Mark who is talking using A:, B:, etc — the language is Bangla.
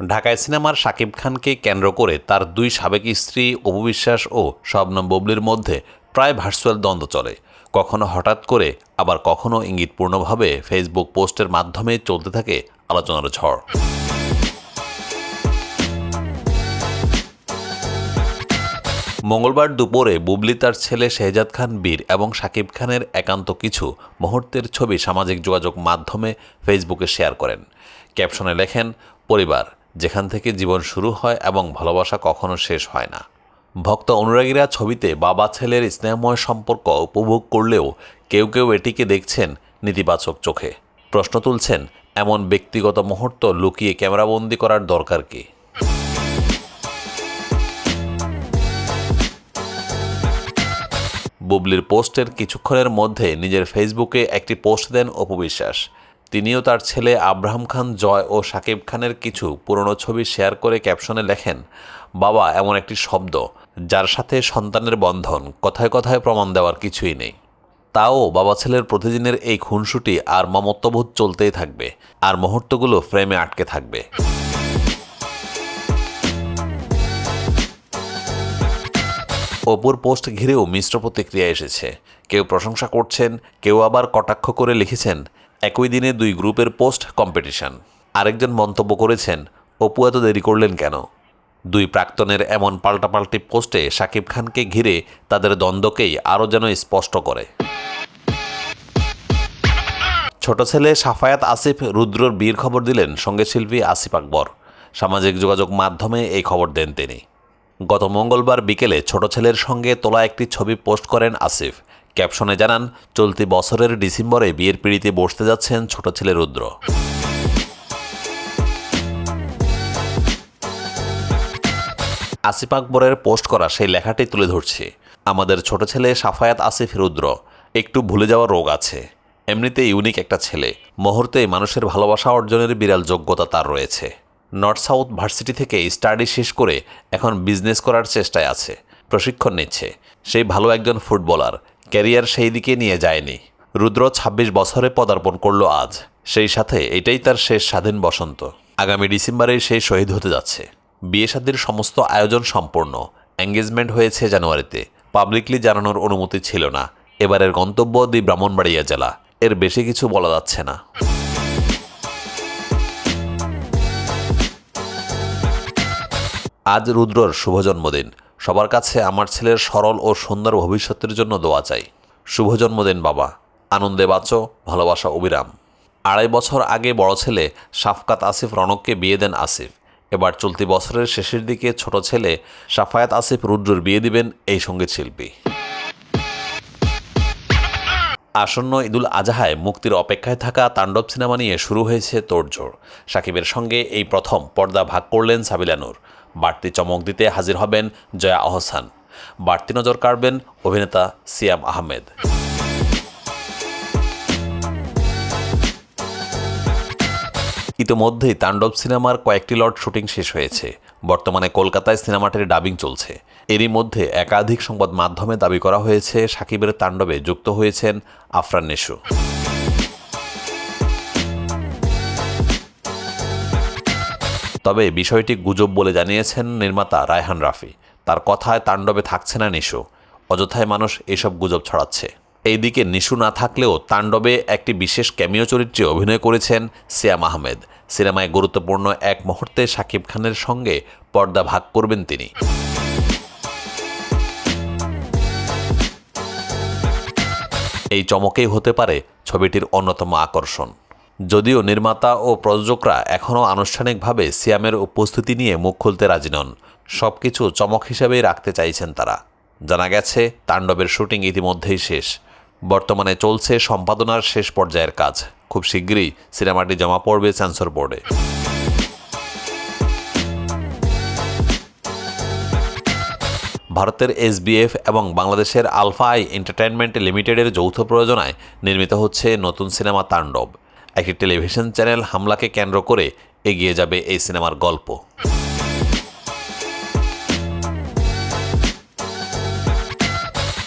A: ঢাকায় সিনেমার শাকিব খানকে কেন্দ্র করে তার দুই সাবেক স্ত্রী অপু বিশ্বাস ও শবনম বুবলির মধ্যে প্রায় ভার্চুয়াল দ্বন্দ্ব চলে। কখনো হঠাৎ করে, আবার কখনো ইঙ্গিতপূর্ণভাবে ফেসবুক পোস্টের মাধ্যমে চলতে থাকে আলোচনার ঝড়। মঙ্গলবার দুপুরে বুবলি তার ছেলে শেহজাদ খান বীর এবং শাকিব খানের একান্ত কিছু মুহূর্তের ছবি সামাজিক যোগাযোগ মাধ্যমে ফেসবুকে শেয়ার করেন। ক্যাপশনে লেখেন, পরিবার যেখান থেকে জীবন শুরু হয় এবং ভালোবাসা কখনো শেষ হয় না। ভক্ত অনুরাগীরা ছবিতে বাবা ছেলের স্নেহময় সম্পর্ক উপভোগ করলেও কেউ কেউ এটিকে দেখছেন নেতিবাচক চোখে। প্রশ্ন তুলছেন, এমন ব্যক্তিগত মুহূর্ত লুকিয়ে ক্যামেরাবন্দি করার দরকার কি? বুবলির পোস্টের কিছুক্ষণের মধ্যে নিজের ফেসবুকে একটি পোস্ট দেন অপু বিশ্বাস। তিনিও তার ছেলে আব্রাহাম খান জয় ও শাকিব খানের কিছু পুরনো ছবি শেয়ার করে ক্যাপশনে লেখেন, বাবা এমন একটি শব্দ যার সাথে সন্তানের বন্ধন, কথায় কথায় প্রমাণ দেওয়ার কিছুই নেই। তাও বাবা ছেলের প্রতিদিনের এই খুনসুটি আর মমত্ববোধ চলতেই থাকবে, আর মুহূর্তগুলো ফ্রেমে আটকে থাকবে। অপুর পোস্ট ঘিরেও মিশ্র প্রতিক্রিয়া এসেছে। কেউ প্রশংসা করছেন, কেউ আবার কটাক্ষ করে লিখেছেন, একই দিনে দুই গ্রুপের পোস্ট কম্পিটিশন। আরেকজন মন্তব্য করেছেন, অপু এত দেরি করলেন কেন? দুই প্রাক্তনের এমন পাল্টাপাল্টি পোস্টে শাকিব খানকে ঘিরে তাদের দ্বন্দ্বকেই আরও যেন স্পষ্ট করে। ছোট ছেলে সাফায়াত আসিফ রুদ্রর বিয়ের খবর দিলেন সঙ্গীতশিল্পী আসিফ আকবর। সামাজিক যোগাযোগ মাধ্যমে এই খবর দেন তিনি। গত মঙ্গলবার বিকেলে ছোট ছেলের সঙ্গে তোলা একটি ছবি পোস্ট করেন আসিফ। ক্যাপশনে জানান, চলতি বছরের ডিসেম্বরে বিয়ের পিঁড়িতে বসতে যাচ্ছেন ছোট ছেলে রুদ্র। আসিফ আকবরের পোস্ট করা সেই লেখাটি তুলে ধরছে, আমাদের ছোট ছেলে সাফায়াত আসিফ রুদ্র, একটু ভুলে যাওয়া রোগ আছে। এমনিতে ইউনিক একটা ছেলে, মুহূর্তেই মানুষের ভালোবাসা অর্জনের বিরাল যোগ্যতা তার রয়েছে। নর্থ সাউথ ভার্সিটি থেকে স্টাডি শেষ করে এখন বিজনেস করার চেষ্টায় আছে, প্রশিক্ষণ নিচ্ছে। সেই ভালো একজন ফুটবলার, ক্যারিয়ার সেই দিকে নিয়ে যায়নি। রুদ্র ২৬ বছরে পদার্পণ করল আজ, সেই সাথে এটাই তার শেষ স্বাধীন বসন্ত। আগামী ডিসেম্বরেই সেই শহীদ হতে যাচ্ছে। বিয়ে শাদীর সমস্ত আয়োজন সম্পূর্ণ, এঙ্গেজমেন্ট হয়েছে জানুয়ারিতে, পাবলিকলি জানানোর অনুমতি ছিল না। এবারের গন্তব্য দি ব্রাহ্মণবাড়িয়া জেলা, এর বেশি কিছু বলা যাচ্ছে না। আজ রুদ্রর শুভ জন্মদিন। সবার কাছে আমার ছেলের সরল ও সুন্দর ভবিষ্যতের জন্য দোয়া চাই। শুভ জন্মদিন বাবা, আনন্দে বাঁচো, ভালোবাসা অবিরাম। ২.৫ বছর আগে বড় ছেলে শাফকাত আসিফ রনককে বিয়ে দেন আসিফ। এবার চলতি বছরের শেষের দিকে ছোট ছেলে সাফায়াত আসিফ রুদ্রর বিয়ে দিবেন এই সঙ্গীতশিল্পী। আসন্ন ঈদুল আজহায় মুক্তির অপেক্ষায় থাকা তাণ্ডব সিনেমা নিয়ে শুরু হয়েছে তোড়জোড়। শাকিবের সঙ্গে এই প্রথম পর্দা ভাগ করলেন সাবিলা নূর। বাড়তি চমক দিতে হাজির হবেন জয়া আহসান। বাড়তি নজর কাড়বেন অভিনেতা সিয়াম আহমেদ। ইতোমধ্যেই তাণ্ডব সিনেমার কয়েকটি লট শুটিং শেষ হয়েছে। বর্তমানে কলকাতায় সিনেমাটির ডাবিং চলছে। এরই মধ্যে একাধিক সংবাদ মাধ্যমে দাবি করা হয়েছে শাকিবের তাণ্ডবে যুক্ত হয়েছেন আফরান নিশু। তবে বিষয়টি গুজব বলে জানিয়েছেন নির্মাতা রায়হান রাফি। তার কথায় তাণ্ডবে থাকছে না নিশু, অযথায় মানুষ এসব গুজব ছড়াচ্ছে। এইদিকে নিশু না থাকলেও তাণ্ডবে একটি বিশেষ ক্যামিও চরিত্রে অভিনয় করেছেন সিয়াম আহমেদ। সিনেমায় গুরুত্বপূর্ণ এক মুহূর্তে শাকিব খানের সঙ্গে পর্দা ভাগ করবেন তিনি। এই চমকেই হতে পারে ছবিটির অন্যতম আকর্ষণ। যদিও নির্মাতা ও প্রযোজকরা এখনও আনুষ্ঠানিকভাবে সিয়ামের উপস্থিতি নিয়ে মুখ খুলতে রাজি নন, সবকিছু চমক হিসেবেই রাখতে চাইছেন তারা। জানা গেছে তাণ্ডবের শুটিং ইতিমধ্যেই শেষ। বর্তমানে চলছে সম্পাদনার শেষ পর্যায়ের কাজ। খুব শীঘ্রই সিনেমাটি জমা পড়বে সেন্সর বোর্ডে। ভারতের এসবিএফ এবং বাংলাদেশের আলফা আই এন্টারটেইনমেন্ট লিমিটেডের যৌথ প্রযোজনায় নির্মিত হচ্ছে নতুন সিনেমা তাণ্ডব। একটি টেলিভিশন চ্যানেল হামলাকে কেন্দ্র করে এগিয়ে যাবে এই সিনেমার গল্প।